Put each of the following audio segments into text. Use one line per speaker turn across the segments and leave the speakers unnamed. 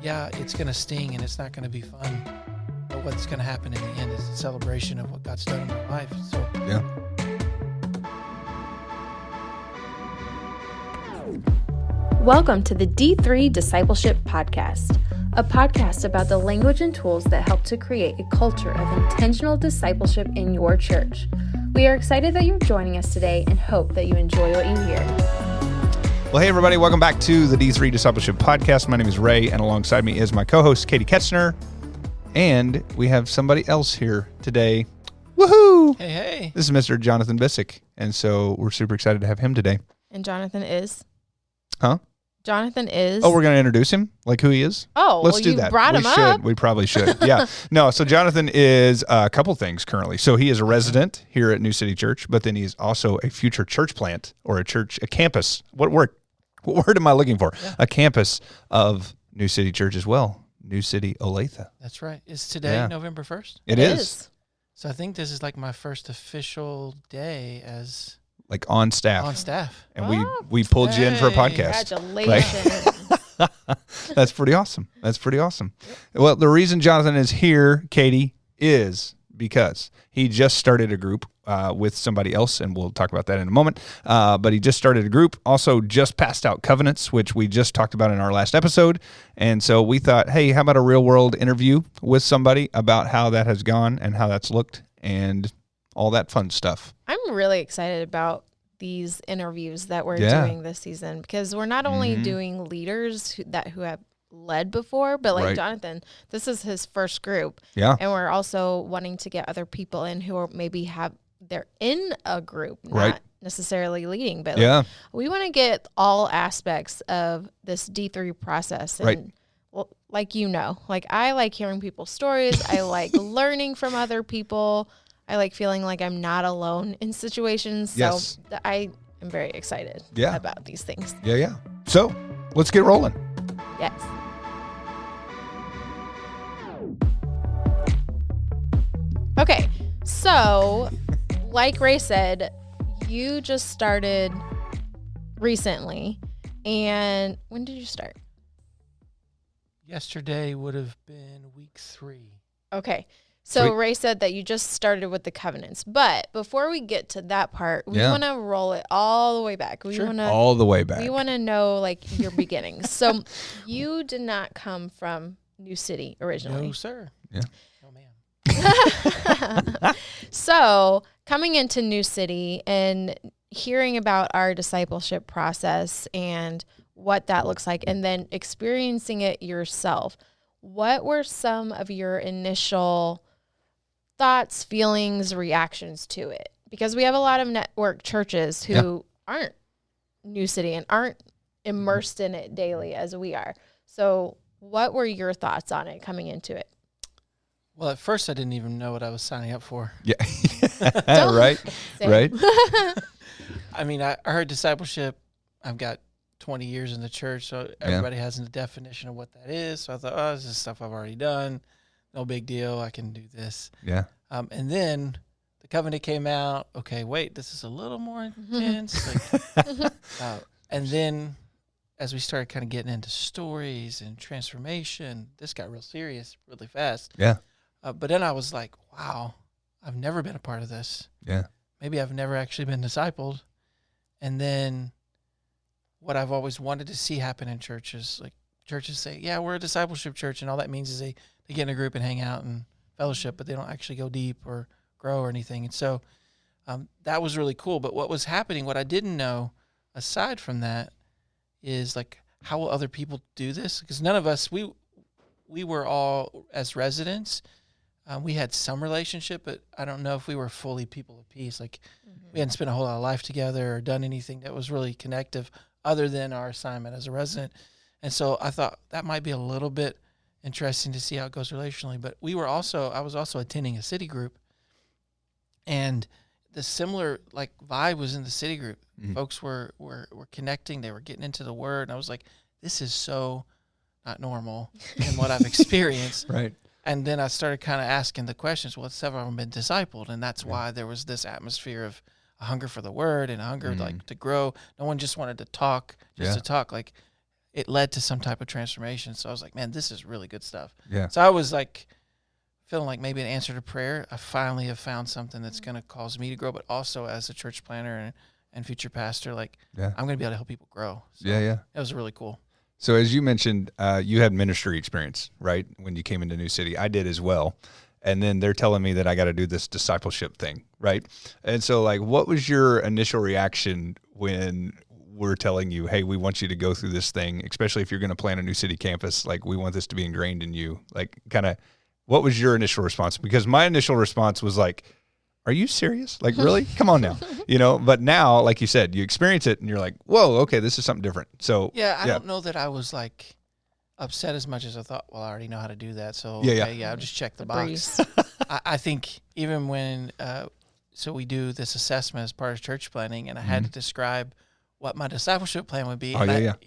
yeah, it's going to sting and it's not going to be fun. But what's going to happen in the end is a celebration of what God's done in my life. So
Yeah.
Welcome to the D3 Discipleship Podcast, a podcast about the language and tools that help to create a culture of intentional discipleship in your church. We are excited that you're joining us today and hope that you enjoy what you hear.
Well, hey, everybody. Welcome back to the D3 Discipleship Podcast. My name is Ray, and alongside me is my co-host, Katie Ketzner. And we have somebody else here today. Woohoo!
hey, hey.
This is Mr. Jonathan Bissiq, and so we're super excited to have him today.
And Jonathan is?
Huh?
Jonathan is?
Oh, we're going to introduce him, like who he is?
Oh,
Let's
well,
do
you
that.
brought him up.
We probably should. Yeah. No, so Jonathan is a couple things currently. So he is a resident here at New City Church, but then he's also a future church plant or a campus. What word am I looking for?
Yeah.
A campus of New City Church as well. New City Olathe.
That's right. Is today November 1st?
It is.
So I think this is like my first official day as
Like on staff.
on staff.
And
Oh,
we pulled you in for a
hey.
podcast.
Congratulations.
That's pretty awesome. Well, the reason Jonathan is here, Katie, is because he just started a group with somebody else, and we'll talk about that in a moment. But he just started a group, also just passed out covenants, which we just talked about in our last episode. And so we thought, hey, how about a real-world interview with somebody about how that has gone and how that's looked and all that fun stuff.
I'm really excited about these interviews that we're
Yeah.
doing this season because we're not only doing leaders who have led before, but like
Right.
Jonathan, this is his first group.
Yeah.
And we're also wanting to get other people in who are maybe they're in a group, not
Right.
necessarily leading, but
Yeah.
like, we want to get all aspects of this D3 process. And
Right.
well, like, like I like hearing people's stories. I like learning from other people. I like feeling like I'm not alone in situations. So
Yes.
I am very excited
Yeah.
about these things.
Yeah. So let's get rolling.
Yes. Okay. So, like Ray said, you just started recently. And when did you start?
Yesterday would have been week 3.
Okay. So
Sweet.
Ray said that you just started with the covenants. But before we get to that part, we
Yeah.
want to roll it all the way back. We
Sure.
want to
All the way back.
We want to know like your beginnings. So you did not come from New City originally.
No, sir.
Yeah.
Oh, man.
So coming into New City and hearing about our discipleship process and what that looks like, and then experiencing it yourself, what were some of your initial thoughts, feelings, reactions to it? Because we have a lot of network churches who aren't New City and aren't immersed in it daily as we are. So what were your thoughts on it coming into it?
Well, at first I didn't even know what I was signing up for.
Yeah. Right.
Same.
Right.
I mean, I heard discipleship. I've got 20 years in the church, so everybody has a definition of what that is. So I thought, oh, this is stuff I've already done. No big deal. I can do this.
Yeah.
And then the covenant came out. Okay, wait, this is a little more intense. And then as we started kind of getting into stories and transformation, this got real serious really fast.
Yeah.
But then I was like, wow, I've never been a part of this.
Yeah.
Maybe I've never actually been discipled. And then what I've always wanted to see happen in churches, like churches say, yeah, we're a discipleship church. And all that means is they get in a group and hang out and fellowship, but they don't actually go deep or grow or anything. And so that was really cool. But what was happening, what I didn't know aside from that is like, how will other people do this? Because none of us, we were all, as residents, we had some relationship, but I don't know if we were fully people of peace. Like we hadn't spent a whole lot of life together or done anything that was really connective other than our assignment as a resident. And so I thought that might be a little bit interesting to see how it goes relationally. But I was also attending a city group, and the similar like vibe was in the city group.
Mhm.
Folks were connecting. They were getting into the word. And I was like, this is so not normal in what I've experienced.
Right.
And then I started kind of asking the questions, well, several of them been discipled. And that's why there was this atmosphere of a hunger for the word and a hunger like to grow. No one just wanted to talk to talk. Like it led to some type of transformation. So I was like, man, this is really good stuff.
Yeah.
So I was like feeling like maybe an answer to prayer. I finally have found something that's going to cause me to grow, but also as a church planner and future pastor, like
Yeah.
I'm going to be able to help people grow. So
Yeah.
It was really cool.
So as you mentioned, you had ministry experience, right? When you came into New City, I did as well. And then they're telling me that I got to do this discipleship thing, right? And so like, what was your initial reaction when we're telling you, hey, we want you to go through this thing, especially if you're going to plan a New City campus, like we want this to be ingrained in you, like kind of, what was your initial response? Because my initial response was like, are you serious? Like, really? Come on now, but now, like you said, you experience it and you're like, whoa, okay, this is something different. So
I don't know that I was like upset as much as I thought, well, I already know how to do that. So I'll just check the box. I think even when, so we do this assessment as part of church planning, and I had to describe what my discipleship plan would be.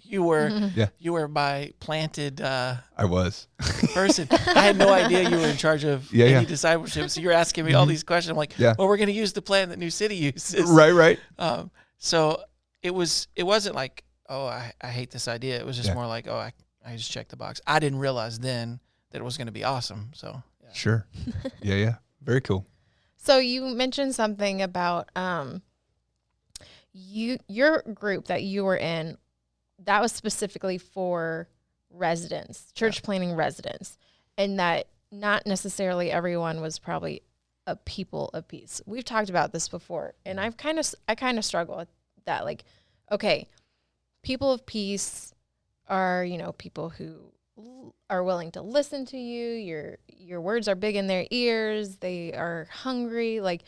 You were my planted
I was
person. I had no idea you were in charge of any discipleship. So you're asking me all these questions. I'm like, well, we're going to use the plan that New City uses.
Right.
So it wasn't like, oh, I hate this idea. It was just more like, oh, I just checked the box. I didn't realize then that it was going to be awesome. So
sure. Yeah. Very cool.
So you mentioned something about your group that you were in, that was specifically for residents, church planning residents, and that not necessarily everyone was probably a people of peace. We've talked about this before, and I kind of struggle with that. Like, okay, people of peace are, people who are willing to listen to you. Your words are big in their ears. They are hungry. Like,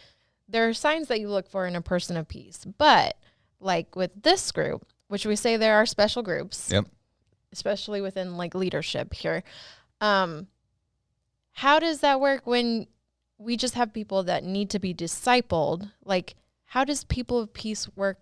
there are signs that you look for in a person of peace. But like with this group, which we say there are special groups, especially within like leadership here. How does that work when we just have people that need to be discipled? Like, how does people of peace work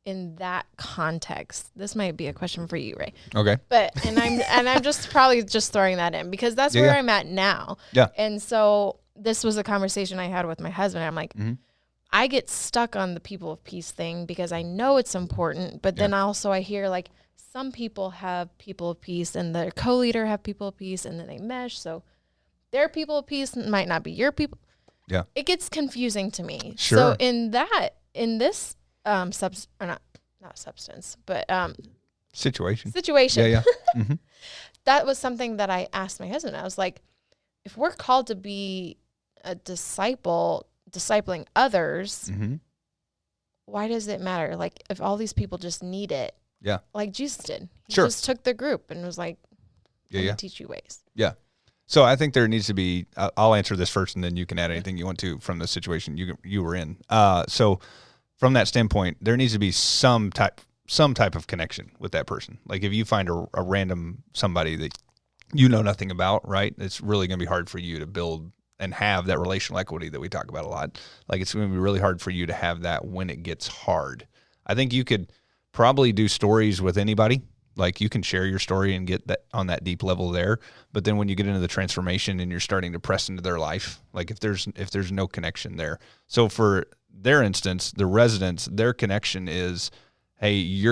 in that context? This might be a question for you, Ray.
Okay.
But I'm just probably just throwing that in because that's where I'm at now.
Yeah.
And so this was a conversation I had with my husband. I'm like, I get stuck on the people of peace thing because I know it's important, but then also I hear like some people have people of peace and their co-leader have people of peace and then they mesh. So their people of peace might not be your people.
Yeah.
It gets confusing to me.
Sure.
So in this situation.
Yeah.
That was something that I asked my husband. I was like, if we're called to be a discipling others, why does it matter? Like, if all these people just need it, like Jesus did. He just took the group and was like, let me teach you ways. Yeah.
So I think there needs to be, I'll answer this first and then you can add anything you want to from the situation you were in. So from that standpoint, there needs to be some type of connection with that person. Like if you find a random somebody that you know nothing about, right? It's really going to be hard for you to build and have that relational equity that we talk about a lot. Like it's going to be really hard for you to have that when it gets hard. I think you could probably do stories with anybody. Like you can share your story and get that on that deep level there. But then when you get into the transformation and you're starting to press into their life, like if there's no connection there. So for their instance, the residents, their connection is, hey,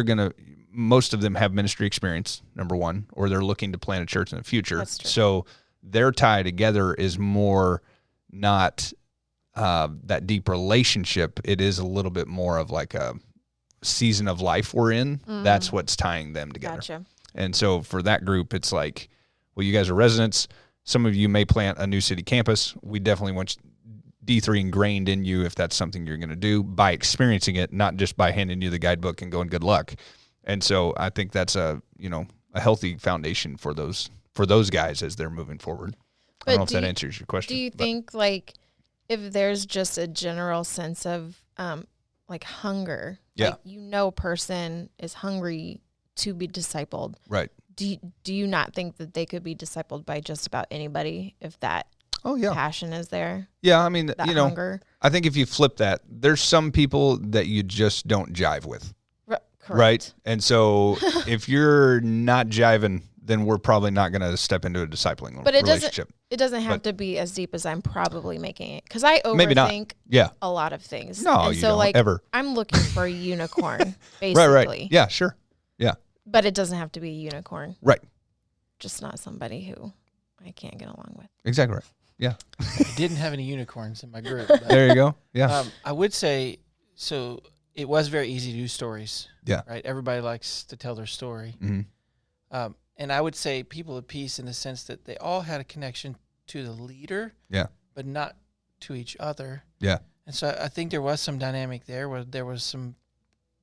most of them have ministry experience, number one, or they're looking to plant a church in the future.
That's true.
So their tie together is more not that deep relationship. It is a little bit more of like a season of life we're in. That's what's tying them together.
Gotcha.
And so for that group, it's like, well, you guys are residents. Some of you may plant a New City campus. We definitely want D3 ingrained in you if that's something you're going to do by experiencing it, not just by handing you the guidebook and going good luck. And so I think that's a healthy foundation for those guys as they're moving forward. I don't know if that answers your question.
Do you think like if there's just a general sense of like hunger, like person is hungry to be discipled,
right?
Do you not think that they could be discipled by just about anybody if that passion is there?
Yeah, I mean,
hunger.
I think if you flip that, there's some people that you just don't jive with.
Correct.
Right? And so if you're not jiving, then we're probably not going to step into a discipling relationship.
It doesn't have to be as deep as I'm probably making it because I overthink a lot of things.
No,
and
you
so
don't,
like
ever.
I'm looking for a unicorn, basically.
Right. Yeah, sure. Yeah.
But it doesn't have to be a unicorn.
Right.
Just not somebody who I can't get along with.
Exactly right. Yeah.
I didn't have any unicorns in my group. But,
There you go. Yeah.
I would say, so it was very easy to do stories.
Yeah.
Right? Everybody likes to tell their story.
Mm-hmm.
And I would say people of peace in the sense that they all had a connection to the leader.
Yeah.
But not to each other.
Yeah.
And so I think there was some dynamic there where there was some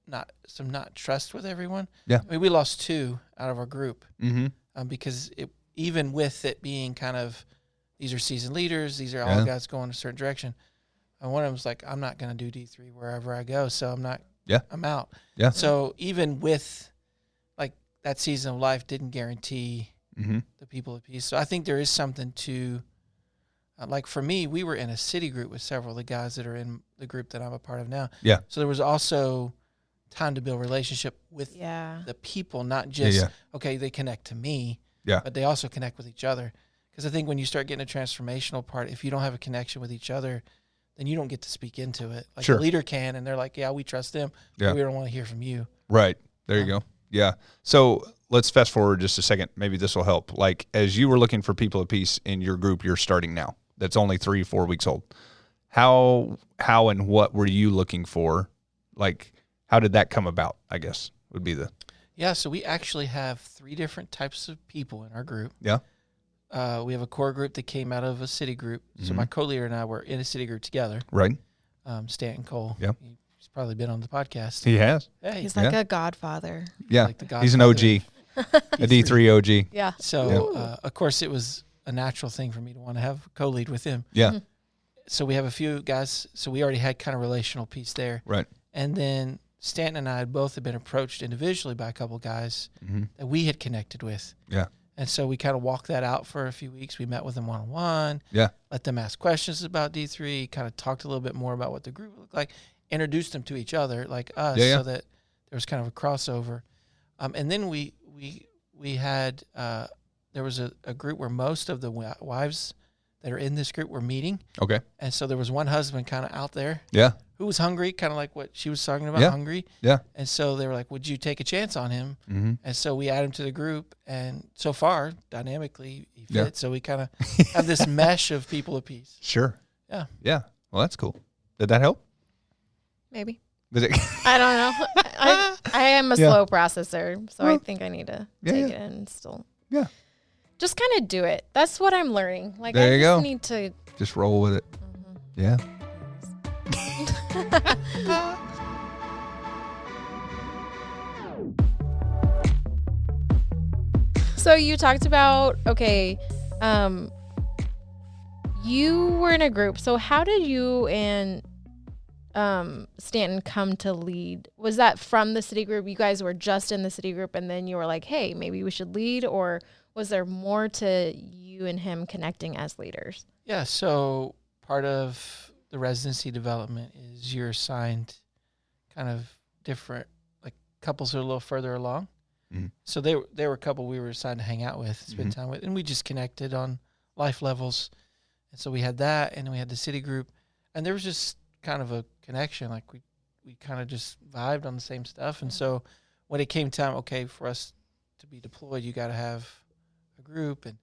not trust with everyone.
Yeah.
I mean, we lost 2 out of our group
Mm-hmm.
because even with it being kind of, these are seasoned leaders, these are all
Yeah.
guys going a certain direction. And one of them was like, I'm not going to do D3 wherever I go, so I'm not.
Yeah.
I'm out.
Yeah.
So even with like that season of life didn't guarantee
Mm-hmm.
the people of peace. So I think there is something to, like for me, we were in a city group with several of the guys that are in the group that I'm a part of now.
Yeah.
So there was also time to build relationship with the people, not just, okay, they connect to me, but they also connect with each other. Because I think when you start getting a transformational part, if you don't have a connection with each other, then you don't get to speak into it. Like
Sure.
the leader can, and they're like, yeah, we trust them,
Yeah.
but we don't want to hear from you.
Right. There you go. Yeah. So let's fast forward just a second. Maybe this will help. Like, as you were looking for people of peace in your group you're starting now, that's only 3-4 weeks old, how and what were you looking for? Like, how did that come about, I guess, would be the...
Yeah, so we actually have 3 different types of people in our group.
Yeah.
We have a core group that came out of a city group. So my co-leader and I were in a city group together.
Right.
Stanton Cole.
Yeah.
He's probably been on the podcast.
He has.
Hey,
He's like a godfather.
Yeah.
like the
He's an
godfather.
OG, a D3 OG.
Yeah.
So, of course, it was a natural thing for me to want to have co-lead with him.
Yeah.
So we have a few guys. So we already had kind of relational piece there.
Right.
And then Stanton and I both had been approached individually by a couple guys that we had connected with.
Yeah.
And so we kind of walked that out for a few weeks. We met with them one-on-one.
Yeah.
Let them ask questions about D3, kind of talked a little bit more about what the group looked like, introduced them to each other, like us, so that there was kind of a crossover. And then we had, there was a group where most of the wives that are in this group were meeting.
Okay.
And so there was one husband kind of out there
Yeah.
who was hungry, kind of like what she was talking about, hungry.
Yeah.
And so they were like, would you take a chance on him?
Mm-hmm.
And so we add him to the group. And so far, dynamically, he fits.
Yeah.
So we kind of have this mesh of people of peace.
Sure.
Yeah.
Yeah. Well, that's cool. Did that help?
Maybe.
Did it?
I don't know. I am a slow processor, so I think I need to take it and still.
Yeah.
Just kind of do it. That's what I'm learning. Like,
There
I
you
just
go.
need to.
Just roll with it. Yeah.
So you talked about, you were in a group. So how did you and Stanton come to lead? Was that from the city group? You guys were just in the city group and then you were like, hey, maybe we should lead? Or was there more to you and him connecting as leaders?
Yeah. So part of the residency development is you're assigned kind of different, like couples are a little further along.
Mm-hmm.
So they were a couple we were assigned to hang out with, spend time with, and we just connected on life levels. And so we had that, and then we had the city group, and there was just kind of a connection. Like we kind of just vibed on the same stuff. And so when it came time, okay, for us to be deployed, you got to have a group, and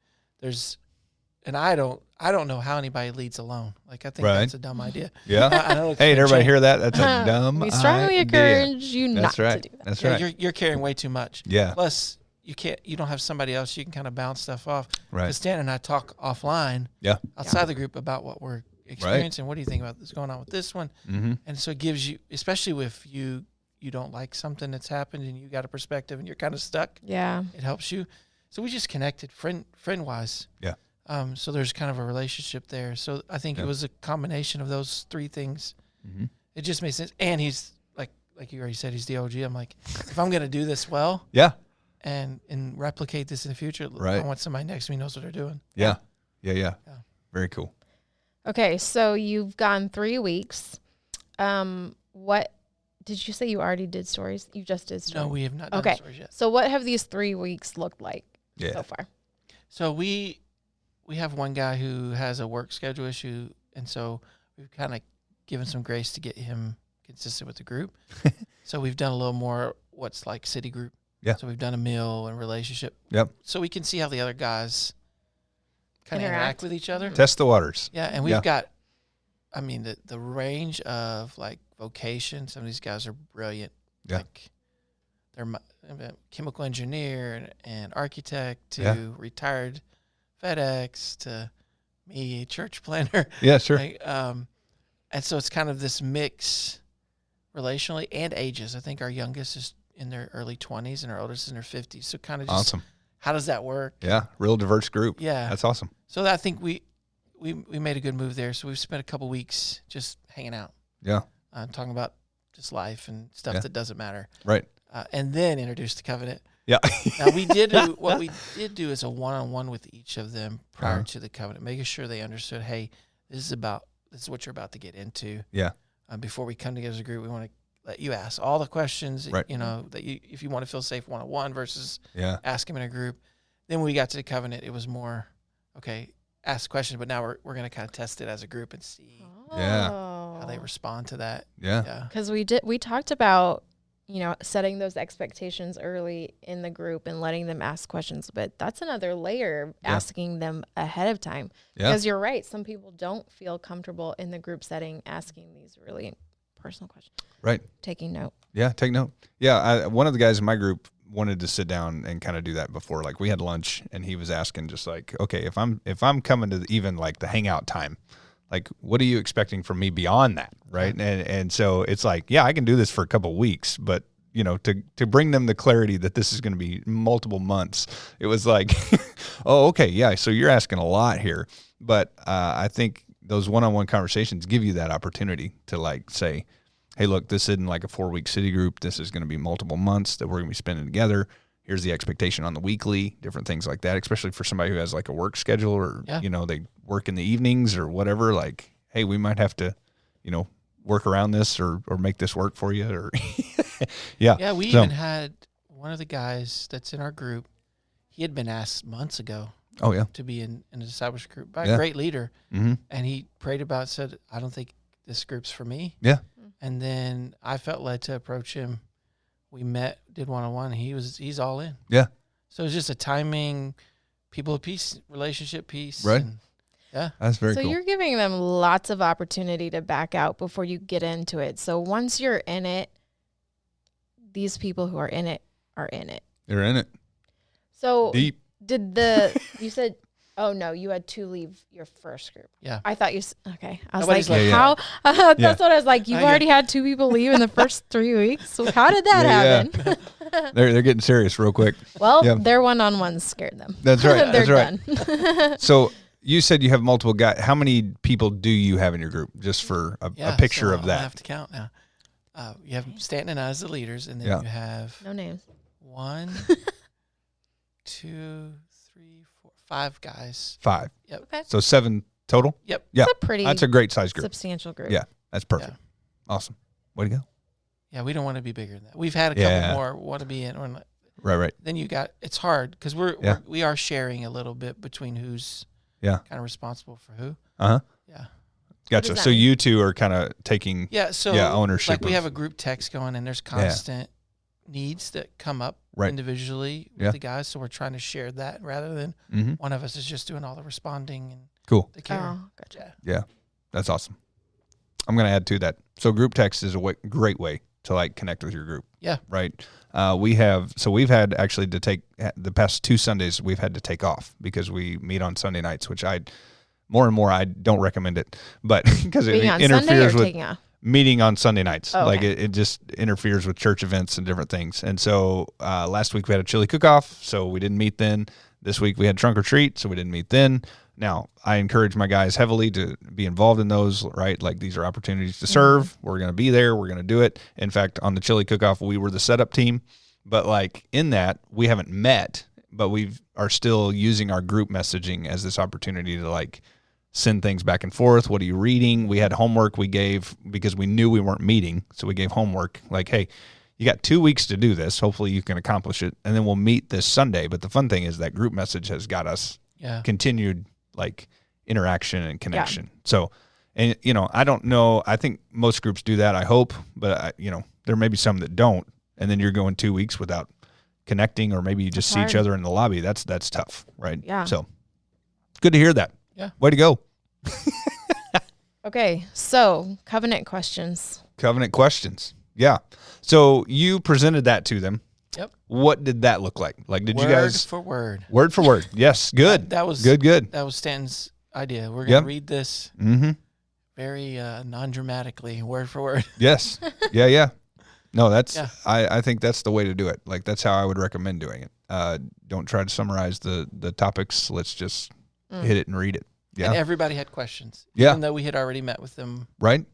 I don't know how anybody leads alone. Like I think that's a dumb idea.
Yeah.
I know it's
Hey, did
gonna
everybody
change.
hear that? That's a dumb
We strongly
idea.
encourage you
That's
not
right.
to do that.
That's
Yeah,
right.
you're carrying way too much.
Yeah.
Plus, you don't have somebody else you can kind of bounce stuff off.
Right.
Because Stan and I talk offline
Yeah.
outside the group about what we're experiencing. What do you think about this going on with this one?
Mm-hmm.
And so it gives you, especially if you don't like something that's happened and you got a perspective and you're kind of stuck,
Yeah.
it helps you. So we just connected friend wise.
Yeah.
So there's kind of a relationship there. So I think it was a combination of those 3 things.
Mm-hmm.
It just made sense. And he's like you already said, he's the OG. I'm like, if I'm going to do this well
Yeah.
and replicate this in the future,
Right.
I want somebody next to me who knows what they're doing.
Yeah. Yeah. Very cool.
Okay, so you've gone 3 weeks. What did you say you already did stories? You just did stories.
No, we have not done
Okay.
stories yet.
So what have these 3 weeks looked like
Yeah.
so far?
So we have one guy who has a work schedule issue, and so we've kind of given some grace to get him consistent with the group. So we've done a little more what's like city group.
Yeah.
So we've done a meal and relationship.
Yep.
So we can see how the other guys kind of interact with each other.
Test the waters.
Yeah, and we've got, I mean, the range of like vocation. Some of these guys are brilliant.
Yeah.
Like they're a chemical engineer and architect to
Yeah.
retired FedEx to me, a church planner.
Yeah, sure.
Like, and so it's kind of this mix relationally and ages. I think our youngest is in their early 20s and our oldest is in their 50s. So kind of just
Awesome.
how does that work?
Yeah, real diverse group.
Yeah.
That's awesome.
So I think we made a good move there. So we've spent a couple weeks just hanging out,
Yeah,
talking about just life and stuff
Yeah.
that doesn't matter,
right.
and then introduced the covenant.
Yeah.
Now we did what we did do is a one-on-one with each of them prior to the covenant, making sure they understood, hey, this is what you're about to get into.
Yeah.
Before we come together as a group, we want to let you ask all the questions,
Right.
that you, if you want to feel safe one-on-one versus
Yeah.
ask them in a group. Then when we got to the covenant, it was more, okay, ask the question, but now we're going to kind of test it as a group and see
Yeah.
how they respond to that.
Yeah.
Yeah.
Because we talked about, setting those expectations early in the group and letting them ask questions, but that's another layer of
Yeah.
asking them ahead of time.
Yeah.
Because you're right, some people don't feel comfortable in the group setting asking these really personal questions.
Right.
Taking note.
Yeah, take note. Yeah, one of the guys in my group wanted to sit down and kind of do that before. Like we had lunch, and he was asking just like, okay, if I'm coming to even like the hangout time, like what are you expecting from me beyond that, right? And so it's like, yeah, I can do this for a couple of weeks, but to bring them the clarity that this is going to be multiple months, it was like, oh, okay, yeah. So you're asking a lot here, but I think those one-on-one conversations give you that opportunity to like say, hey, look, this isn't like a 4-week city group. This is going to be multiple months that we're going to be spending together. Here's the expectation on the weekly, different things like that, especially for somebody who has like a work schedule or, they work in the evenings or whatever. Like, hey, we might have to, work around this or make this work for you. Or yeah.
Yeah, we even had one of the guys that's in our group. He had been asked months ago
Oh, yeah.
to be in a discipleship group by a great leader.
Mm-hmm.
And he prayed about it, said, I don't think this group's for me.
Yeah.
And then I felt led to approach him. We met, did one-on-one. He's all in.
Yeah.
So it's just a timing, people of peace, relationship piece.
Right.
And, yeah.
That's very
So
cool.
you're giving them lots of opportunity to back out before you get into it. So once you're in it, these people who are in it are in it.
You're in it.
So
Deep.
you said, oh no, you had to leave your first group.
Yeah.
I thought okay. I was
Nobody's
like,
like-
how? That's
Yeah.
what I was like. You've
I get-
already had 2 people leave in the first 3 weeks. So how did that
Yeah.
happen?
They're getting serious real quick.
Well,
Yeah.
their one-on-ones scared them.
That's right.
They're
That's right.
done.
So you said you have multiple guys. How many people do you have in your group? Just for a picture
so
of
I'll
that.
have to count now. You have Stanton and I as the leaders, and then
Yeah.
you have
No names.
1, 2, 3, 4, 5 guys.
5.
Yep.
Okay.
So 7 total?
Yep.
Yeah.
It's a pretty
That's a great size group.
substantial group.
Yeah. That's perfect.
Yeah.
Awesome. Way to go.
Yeah, we don't want to be bigger than that. We've had a couple
Yeah.
more want to be in. Or not.
Right.
Then it's hard because we are sharing a little bit between who's
Yeah.
kind of responsible for who.
Uh-huh.
Yeah.
Gotcha.
does that
So
mean?
you two are kind of taking
Yeah. So
ownership.
like we
of-
have a group text going, and there's constant needs that come up
Right.
individually with
Yeah.
the guys. So we're trying to share that rather than
Mhm.
one of us is just doing all the responding and
Cool.
the care.
Oh, gotcha.
Yeah.
Yeah. That's awesome. I'm going to add to that. So group text is a great way to like connect with your group.
Yeah.
Right. We've had actually to take the past 2 Sundays we've had to take off because we meet on Sunday nights, which I don't recommend it, but because it
Being on Sunday or
interferes with
taking off?
meeting on Sunday nights.
Oh,
Like
okay.
it just interferes with church events and different things. And so last week we had a chili cook-off, so we didn't meet then. This week we had trunk or treat, so we didn't meet then. Now, I encourage my guys heavily to be involved in those, right? Like these are opportunities to serve. We're going to be there. We're going to do it. In fact, on the chili cook-off, we were the setup team. But like in that, we haven't met, but we are still using our group messaging as this opportunity to like send things back and forth. What are you reading? We had homework we gave because we knew we weren't meeting. So we gave homework like, hey, you got 2 weeks to do this. Hopefully you can accomplish it. And then we'll meet this Sunday. But the fun thing is that group message has got us continued like interaction and connection. So, and I don't know. I think most groups do that. I hope, but there may be some that don't. And then you're going 2 weeks without connecting, or maybe you just see each
hard.
other in the lobby. That's tough, right?
Yeah.
So good to hear that.
Yeah.
Way to go.
Okay, so covenant questions.
Covenant questions. Yeah. So you presented that to them.
Yep.
What did that look like? Like, did you
Word
guys
for word?
word for word? Yes. Good.
That was
good.
That was Stanton's idea. We're
Yep.
gonna read this
Mm-hmm.
very non-dramatically, word for word.
Yes. Yeah. No, that's
Yeah.
I think that's the way to do it. Like, that's how I would recommend doing it. Don't try to summarize the topics. Let's just hit it and read it. Yeah.
And everybody had questions.
Yeah.
Even though we had already met with them.
Right.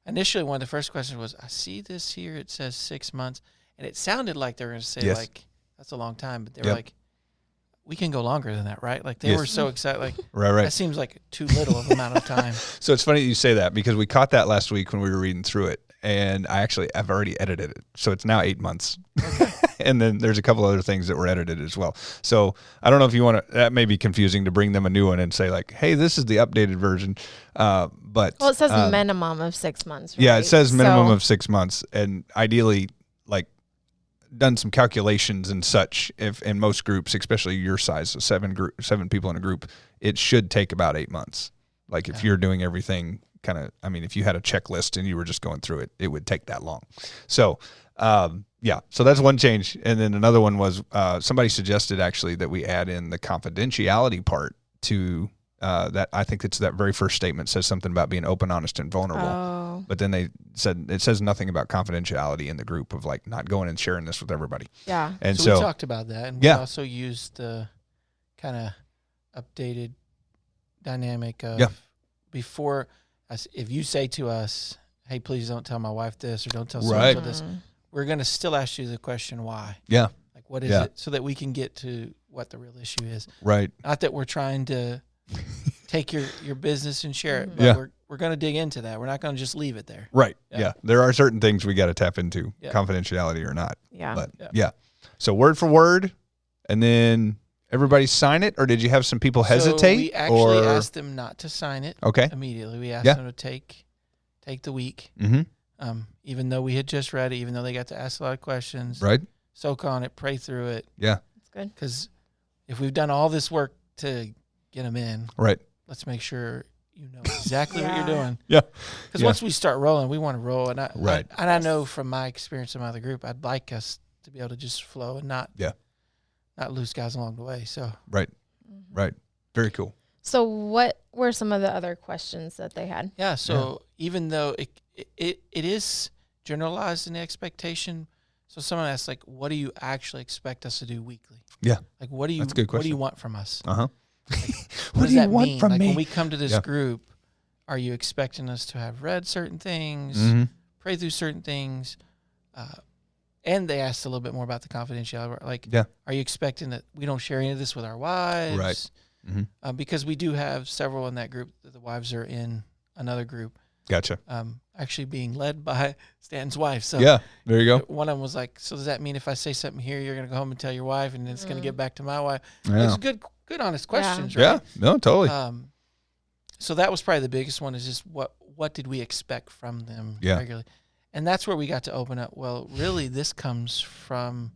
Initially, one of the first questions was, I see this here. It says 6 months. And it sounded like they were going to say,
Yes.
like, that's a long time. But they were
Yep.
like, we can go longer than that, right? Like, they
Yes.
were so excited. Like,
Right.
that seems like too little of amount of time.
So it's funny you say that, because we caught that last week when we were reading through it, and I've already edited it. So it's now 8 months. And then there's a couple other things that were edited as well. So I don't know if you want to, that may be confusing to bring them a new one and say, like, hey, this is the updated version. But
Well, it says minimum of 6 months. Right?
yeah, it says minimum
So-
of 6 months, and ideally, like, done some calculations and such. If in most groups, especially your size, so 7 people in a group, it should take about 8 months. Like, if you're doing everything kind of, I mean, if you had a checklist and you were just going through it, it would take that long. So, yeah, so that's one change. And then another one was somebody suggested actually that we add in the confidentiality part to that. I think it's that very first statement says something about being open, honest, and vulnerable.
Oh,
But then they said it says nothing about confidentiality in the group, of like not going and sharing this with everybody.
yeah.
And
So we
so,
talked about that. And
Yeah.
we also used the kind of updated dynamic of
Yeah.
before us. If you say to us, hey, please don't tell my wife this, or don't tell
Right.
someone this, we're going to still ask you the question, why?
yeah,
Like, what is
Yeah.
it? So that we can get to what the real issue is.
right.
Not that we're trying to take your business and share it, but
Yeah.
we're going to dig into that. We're not going to just leave it there.
Right.
Yeah.
Yeah. There are certain things we got to tap into,
Yeah.
confidentiality or not.
Yeah.
But
Yeah.
yeah. So word for word, and then everybody sign it, or did you have some people hesitate?
So we actually
or
asked them not to sign it
okay.
immediately. We asked
Yeah.
them to take the week.
Mm-hmm.
Even though we had just read it, even though they got to ask a lot of questions,
Right.
soak on it, pray through it.
Yeah.
That's good.
Because if we've done all this work to get them in,
Right.
let's make sure you know exactly what
Yeah.
you're doing.
Yeah.
Because
Yeah.
once we start rolling, we want to roll. And
Right.
I know from my experience in my other group, I'd like us to be able to just flow and not lose guys along the way. So
Right.
Mm-hmm.
Right. Very cool.
So what were some of the other questions that they had?
yeah. So even though it is generalized in the expectation, so someone asks, like, what do you actually expect us to do weekly?
Yeah.
Like, what do you
That's a good
what do you
question.
want from us?
Uh huh.
What does that mean?
from
like
me?
when we come to this
Yeah.
group, are you expecting us to have read certain things,
Mm-hmm.
pray through certain things? And they asked a little bit more about the confidentiality. Like,
Yeah.
are you expecting that we don't share any of this with our wives?
Right. Mhm.
Because we do have several in that group. The wives are in another group,
Gotcha.
actually being led by Stanton's wife. So
Yeah. There you go.
one of them was like, so does that mean if I say something here, you're going to go home and tell your wife, and then it's going to get back to my wife?
Yeah.
It's good, honest questions,
Yeah.
right?
No, totally.
So that was probably the biggest one, is just what did we expect from them
Yeah.
regularly? And that's where we got to open up. Well, really, this comes from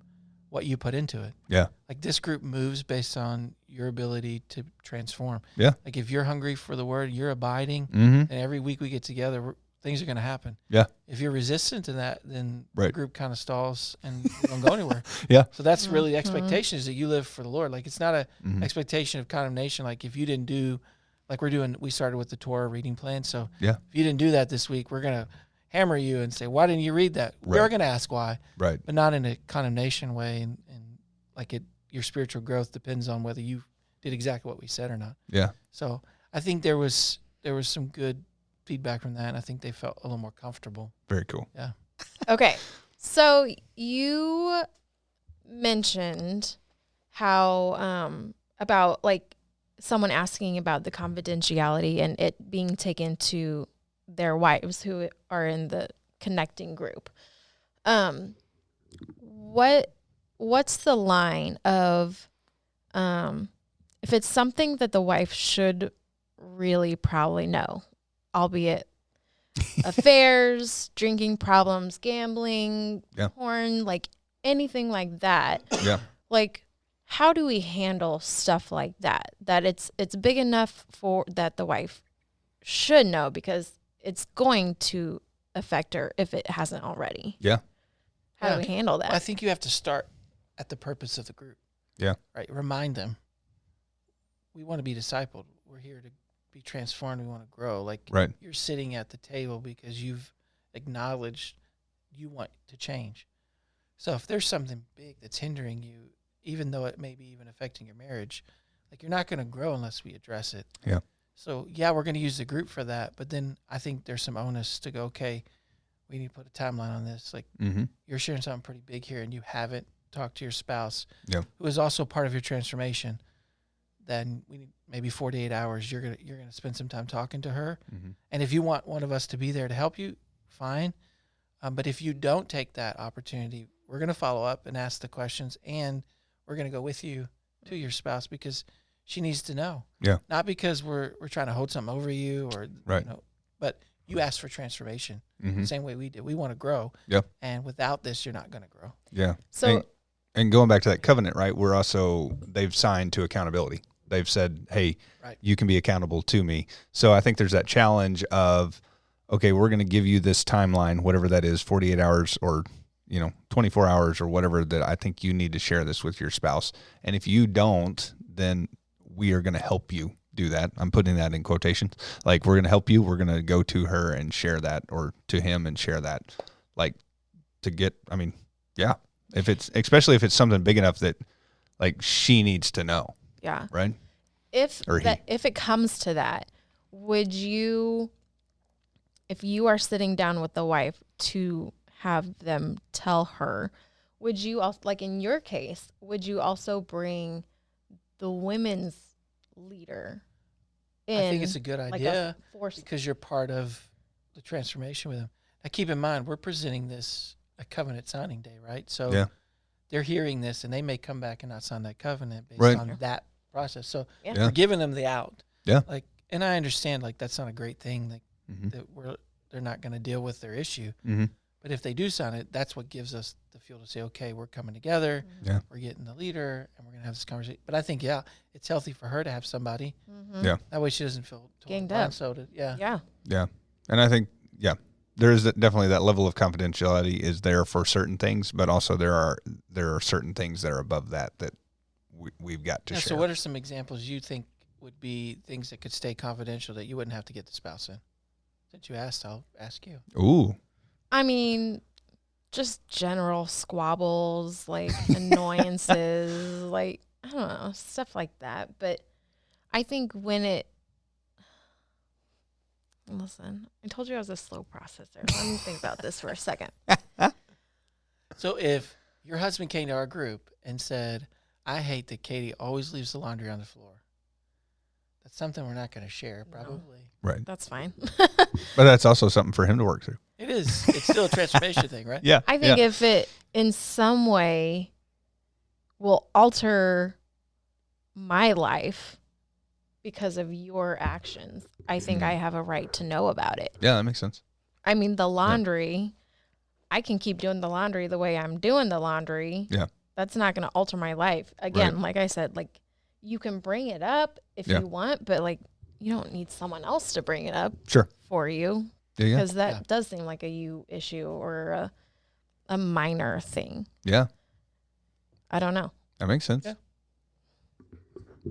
what you put into it.
Yeah.
Like, this group moves based on your ability to transform.
Yeah.
Like, if you're hungry for the word, you're abiding,
Mm-hmm.
and every week we get together, things are going to happen.
Yeah.
If you're resistant to that, then the
Right.
group kind of stalls and you don't go anywhere.
Yeah.
So that's really the expectation, is that you live for the Lord. Like, it's not a
Mhm.
expectation of condemnation. Like, if you didn't do, like we started with the Torah reading plan. So
Yeah.
if you didn't do that this week, we're going to hammer you and say, why didn't you read that? We're
Right.
going to ask why,
Right.
but not in a condemnation way. And like, your spiritual growth depends on whether you did exactly what we said or not.
Yeah.
So I think there was some good feedback from that. And I think they felt a little more comfortable.
Very cool.
Okay. So you mentioned how about like someone asking about the confidentiality and it being taken to their wives who are in the connecting group. What's the line of if it's something that the wife should really probably know, albeit affairs, drinking problems, gambling,
Yeah.
porn, like anything like that.
Yeah.
Like, how do we handle stuff like that? That it's big enough for that the wife should know, because it's going to affect her if it hasn't already.
Yeah.
How do we handle that?
I think you have to start at the purpose of the group.
Yeah.
Right. Remind them, we want to be discipled. We're here to be transformed. We want to grow. Like,
Right.
you're sitting at the table because you've acknowledged you want to change. So if there's something big that's hindering you, even though it may be even affecting your marriage, like, you're not going to grow unless we address it.
Yeah.
So yeah, we're going to use the group for that. But then I think there's some onus to go, okay, we need to put a timeline on this. Like,
Mm-hmm.
you're sharing something pretty big here and you haven't talked to your spouse,
Yeah.
who is also part of your transformation. Then we need maybe 48 hours. You're gonna spend some time talking to her.
Mm-hmm.
And if you want one of us to be there to help you, fine. But if you don't take that opportunity, we're going to follow up and ask the questions, and we're going to go with you to your spouse, because she needs to know.
Yeah.
Not because we're trying to hold something over you, or
Right.
but you asked for transformation
Mm-hmm.
the same way we did. We want to grow.
Yeah.
And without this, you're not going to grow.
Yeah.
So
And going back to that covenant, right? We're also, they've signed to accountability. They've said, hey,
Right.
you can be accountable to me. So I think there's that challenge of, okay, we're going to give you this timeline, whatever that is, 48 hours or, 24 hours or whatever, that I think you need to share this with your spouse. And if you don't, then we are going to help you do that. I'm putting that in quotations. Like, we're going to help you. We're going to go to her and share that, or to him and share that. Like, to get, yeah. Especially if it's something big enough that, like, she needs to know,
yeah,
right?
if
Or he.
if it comes to that, would you, if you are sitting down with the wife to have them tell her, would you also, like in your case, would you also bring the women's leader in?
I think it's a good
like
idea,
a force.
because you're part of the transformation with them. Now, keep in mind, we're presenting this a covenant signing day, right? So
Yeah.
they're hearing this, and they may come back and not sign that covenant based
Right.
on that process. So
Yeah.
Yeah.
we're giving them the out.
Yeah.
Like, and I understand, like, that's not a great thing, like,
Mm-hmm.
that they're not going to deal with their issue.
Mm-hmm.
But if they do sign it, that's what gives us the fuel to say, okay, we're coming together.
Yeah.
We're getting the leader, and we're going to have this conversation. But I think, yeah, it's healthy for her to have somebody.
Mhm.
Yeah.
That way she doesn't feel totally
Ganged up.
blindsided. Yeah.
Yeah.
Yeah. And I think, there is definitely that level of confidentiality is there for certain things, but also there are certain things that are above that we've got to
Yeah,
share.
so what are some examples you think would be things that could stay confidential that you wouldn't have to get the spouse in? Since you asked, I'll ask you.
Ooh.
I mean, just general squabbles, like annoyances, like, I don't know, stuff like that. But I think listen, I told you I was a slow processor. Let me think about this for a second.
So if your husband came to our group and said, I hate that Katie always leaves the laundry on the floor, that's something we're not going to share,
No.
probably.
Right.
That's fine.
But that's also something for him to work through.
It is. It's still a transformation thing, right?
Yeah.
I think if it in some way will alter my life because of your actions, I think I have a right to know about it.
Yeah, that makes sense.
I mean, the laundry, I can keep doing the laundry the way I'm doing the laundry.
Yeah.
That's not going to alter my life. Again, like I said, like, you can bring it up if you want, but, like, you don't need someone else to bring it up
Sure.
for you,
Yeah.
because that does seem like a you issue or a minor thing.
Yeah.
I don't know.
That makes sense.
Yeah.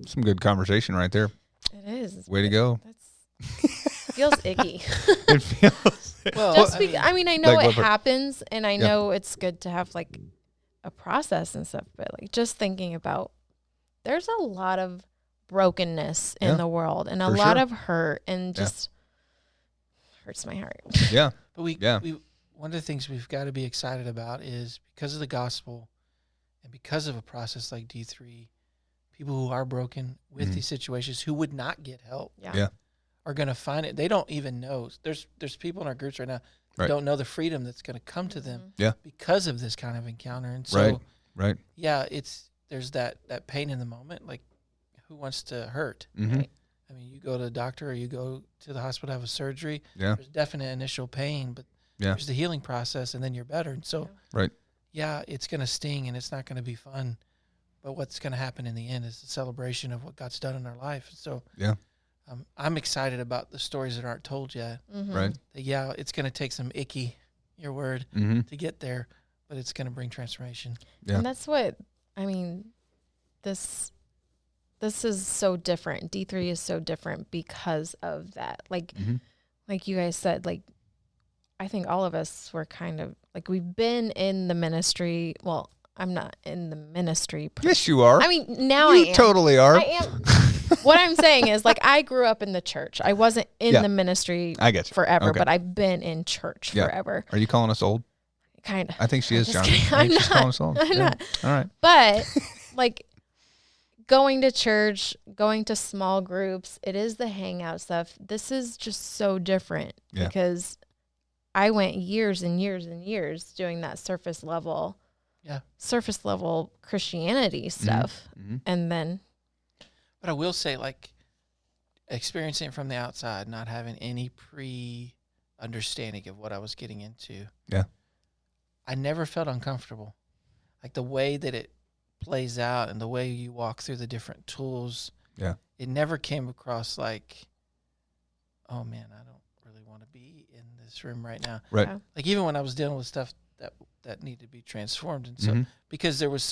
Some good conversation right there.
It is.
Way to go.
That's feels icky.
It feels.
Well,
Just I mean, I know
Like,
it
what part?
happens, and I know it's good to have, like, a process and stuff, but, like, just thinking about, there's a lot of brokenness in
Yeah,
the world, and a
for
lot
sure.
of hurt, and just hurts my heart.
Yeah.
But we
Yeah.
one of the things we've got to be excited about is, because of the gospel and because of a process like D3, people who are broken with these situations who would not get help
Yeah.
are going to find it. They don't even know. There's people in our groups right now that
Right.
don't know the freedom that's going to come to them
Yeah.
because of this kind of encounter. And so,
Right.
yeah, there's that pain in the moment. Like, who wants to hurt?
Mm-hmm.
Right.
I mean, you go to the doctor or you go to the hospital to have a surgery.
Yeah.
There's definite initial pain, but
Yeah.
there's the healing process, and then you're better. And so,
Right.
yeah, it's going to sting and it's not going to be fun. But what's going to happen in the end is a celebration of what God's done in our life. So
Yeah.
I'm excited about the stories that aren't told yet.
Right.
That, yeah, it's going to take some icky, your word, to get there, but it's going to bring transformation.
Yeah.
And that's what, I mean, this is so different. D3 is so different because of that. Like you guys said, like, I think all of us were kind of, like, we've been in the ministry. Well, I'm not in the ministry.
Yes, you are.
I mean, now I am.
You totally are.
I am. What I'm saying is, like, I grew up in the church. I wasn't in the ministry
I get you.
forever,
Okay.
but I've been in church forever.
Are you calling us old?
Kind of.
I think she is, John.
I'm
She's calling us old.
I'm not.
All right.
But, like, going to church, going to small groups, it is the hangout stuff. This is just so different because I went years and years and years doing that surface level Christianity stuff. And then.
But I will say, like, experiencing it from the outside, not having any pre-understanding of what I was getting into.
Yeah.
I never felt uncomfortable. Like, the way that it plays out and the way you walk through the different tools.
Yeah.
It never came across like, oh man, I don't really want to be in this room right now.
Right.
Yeah.
Like, even when I was dealing with stuff that needed to be transformed. And so, because there was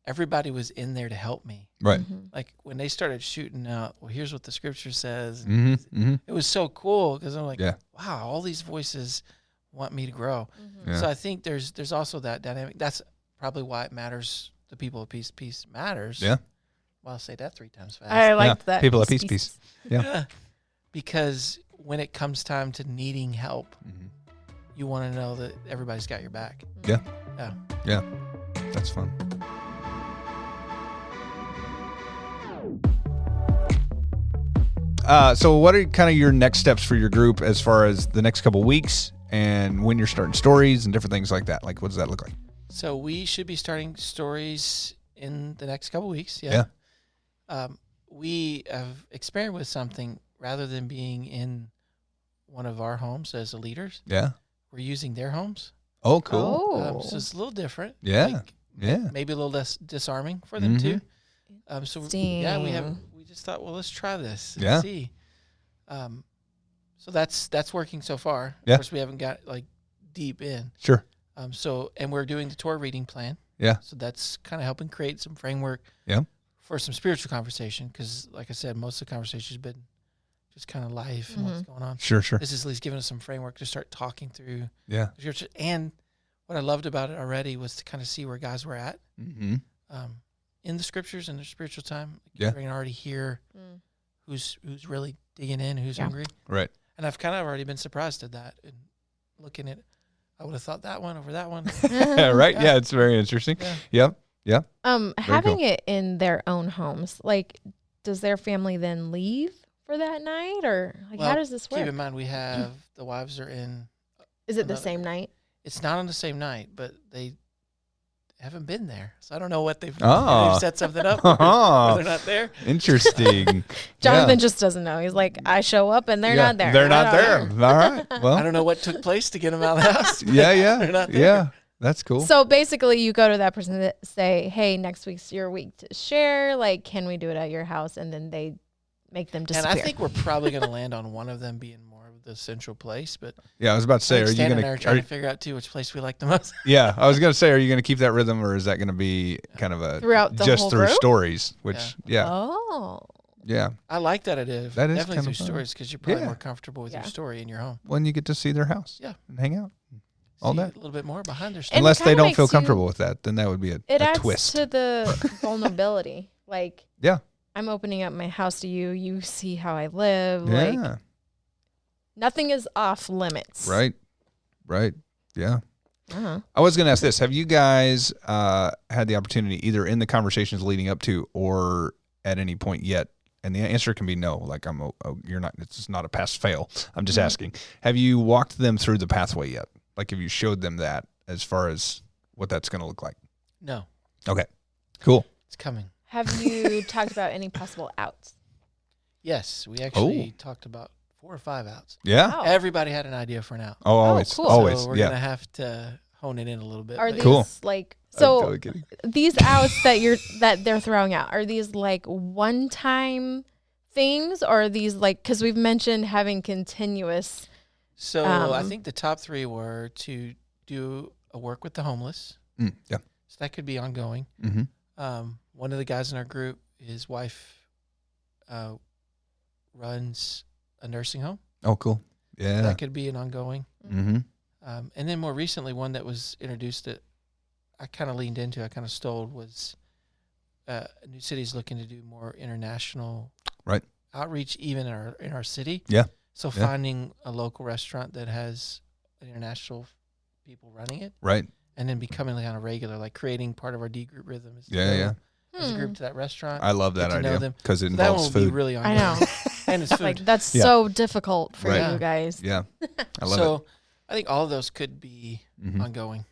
everybody was in there to help me.
Right.
Like, when they started shooting out, well, here's what the scripture says. It was so cool because I'm like, wow, all these voices want me to grow.
Yeah.
So I think there's also that dynamic. That's probably why it matters. The people of peace matters.
Yeah.
Well, I'll say that 3 times fast.
I like that.
People of peace. Yeah.
Because when it comes time to needing help, you want to know that everybody's got your back.
Yeah.
Yeah.
Yeah. That's fun. So what are kind of your next steps for your group as far as the next couple weeks and when you're starting stories and different things like that? Like, what does that look like?
So we should be starting stories in the next couple weeks. Yeah. We have experimented with something rather than being in one of our homes as the leaders.
Yeah.
We're using their homes.
Oh, cool.
So it's a little different.
Yeah.
Like,
Yeah.
Maybe a little less disarming for them too. So we just thought, well, let's try this and see. So that's working so far.
Yeah.
Of course, we haven't got like deep in.
Sure.
And we're doing the Torah reading plan.
Yeah.
So that's kind of helping create some framework.
Yeah.
For some spiritual conversation, because like I said, most of the conversation has been just kind of life and what's going on.
Sure.
This is at least giving us some framework to start talking through.
Yeah.
The scripture. And what I loved about it already was to kind of see where guys were at in the scriptures and their spiritual time.
Yeah.
You can already hear who's really digging in, who's hungry.
Right.
And I've kind of already been surprised at that and looking at. I would have thought that one over that one.
Right. Yeah. It's very interesting.
Yeah.
Yep.
Having it in their own homes, like, does their family then leave for that night, or like, how does this work?
Keep in mind, we have the wives are in.
Is it the same night?
It's not on the same night, but they haven't been there, so I don't know what they've set something up. Or they're not there.
Interesting.
Jonathan just doesn't know. He's like, I show up and they're not there.
They're not there. All right. Well,
I don't know what took place to get them out of the house.
Yeah.
They're not there.
Yeah. That's cool.
So basically, you go to that person that say, "Hey, next week's your week to share. Like, can we do it at your house?" And then they make them disappear.
And I think we're probably going to land on one of them being more of the central place. But
yeah, I was about to say, are you going
to trying to figure out too which place we like the most?
Yeah, I was going to say, are you going to keep that rhythm, or is that going to be kind of a
throughout the
just
whole
through
group?
stories? Which
Oh.
I like that idea.
That is
definitely
kind
through
of fun.
stories because you're probably more comfortable with your story in your home.
When you get to see their house, and hang out. All that.
A little bit more behind their story.
Unless they don't feel comfortable with that, then that would be a twist.
It adds to the vulnerability. Like,
yeah,
I'm opening up my house to you. You see how I live.
Yeah.
Like, nothing is off limits.
Right. Yeah.
Uh-huh.
I was going to ask this. Have you guys had the opportunity either in the conversations leading up to or at any point yet? And the answer can be no. Like, you're not, it's not a pass fail. I'm just asking. Have you walked them through the pathway yet? Like, have you showed them that as far as what that's going to look like?
No.
Okay. Cool.
It's coming.
Have you talked about any possible outs?
Yes. We actually talked about 4 or 5 outs.
Yeah.
Wow.
Everybody had an idea for an out.
Oh, always.
cool.
Always.
So we're going to have to hone it in a little bit.
Are
but
these
Cool.
like
I'm
so?
totally kidding.
These outs that they're throwing out, are these like one-time things, or are these like, because we've mentioned having continuous?
So I think the top three were to do a work with the homeless.
Yeah.
So that could be ongoing.
Mm-hmm.
One of the guys in our group, his wife runs a nursing home.
Oh, cool. Yeah.
That could be an ongoing.
Mm-hmm.
And then more recently, one that was introduced that I kind of leaned into, I kind of stole, was New City's looking to do more international outreach, even in our city.
Yeah.
So
Yeah.
finding a local restaurant that has international people running it,
Right.
and then becoming kind of regular, like creating part of our D group rhythm is to
Yeah,
go
yeah.
as a group to that restaurant.
I love that
Get to know
idea
them.
because it
So that one
involves
will be
food.
really
I
ongoing.
know.
And it's food.
Like that's
Yeah.
so difficult for
Right.
you guys.
Yeah. I love
so I think all of those could be
it. Mm-hmm.
ongoing.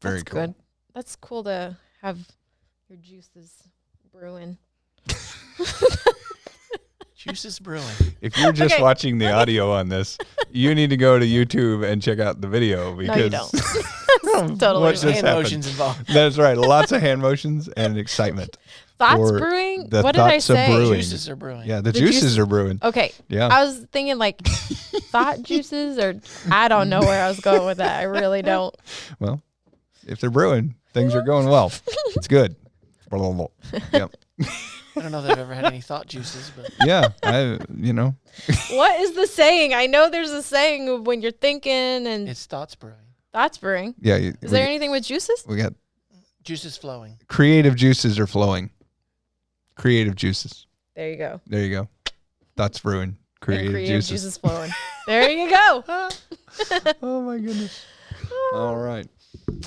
Very
That's
cool.
good. That's cool to have your juices brewing.
Juices brewing.
If you're just
Okay.
watching the audio on this, you need to go to YouTube and check out the video because
No, you don't. That's totally
What
There's
just
right.
hand
happened?
motions involved.
That's right. Lots of hand motions and excitement.
Thoughts
for
brewing?
the
What did I
thoughts of
say?
brewing.
Juices are brewing.
Yeah, the
The
juices
juice-
are brewing.
Okay.
Yeah.
I was thinking like thought juices, or I don't know where I was going with that. I really don't.
Well, if they're brewing, things are going well. It's good. Yep.
I don't know that I've ever had any thought juices, but
Yeah.
What is the saying? I know there's a saying of when you're thinking and
it's thoughts brewing.
thoughts brewing.
Yeah.
Is there anything with juices?
We got
Juices flowing.
creative juices are flowing. Creative juices.
There you go.
There you go. Thoughts brewing.
And
Creative juices.
flowing. There you go.
Oh my goodness. All right.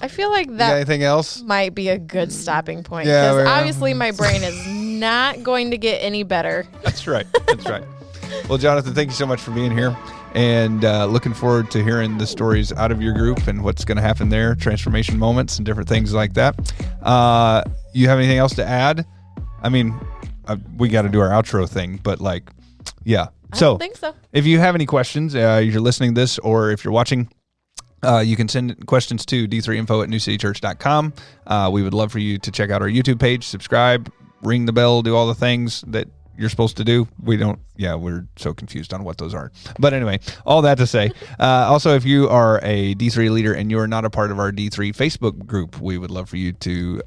I feel like
You got
that
anything else?
might be a good stopping point,
Yeah,
because
well,
obviously my brain is not going to get any better.
That's right. That's right. Well, Jonathan, thank you so much for being here, and looking forward to hearing the stories out of your group and what's going to happen there, transformation moments and different things like that. You have anything else to add? I mean, we got to do our outro thing, but yeah.
I
So
don't think so.
if you have any questions, you're listening to this, or if you're watching, you can send questions to d3info@newcitychurch.com. We would love for you to check out our YouTube page, subscribe, ring the bell, do all the things that you're supposed to do. We're so confused on what those are. But anyway, all that to say, also, if you are a D3 leader and you are not a part of our D3 Facebook group, we would love for you to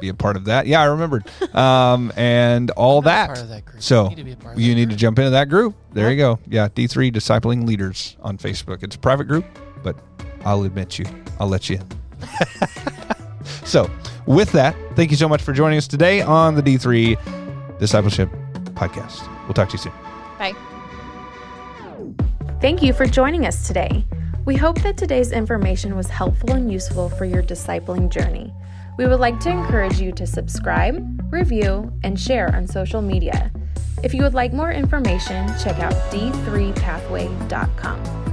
be a part of that. Yeah, I remembered. And all
I'm not
that.
part of that group.
So
You need to be a part of
you
that
need to
group.
jump into that group. There you go. Yeah, D3 Discipling Leaders on Facebook. It's a private group, but I'll admit you. I'll let you. So with that, thank you so much for joining us today on the D3 Discipleship Podcast. We'll talk to you soon.
Bye.
Thank you for joining us today. We hope that today's information was helpful and useful for your discipling journey. We would like to encourage you to subscribe, review, and share on social media. If you would like more information, check out d3pathway.com.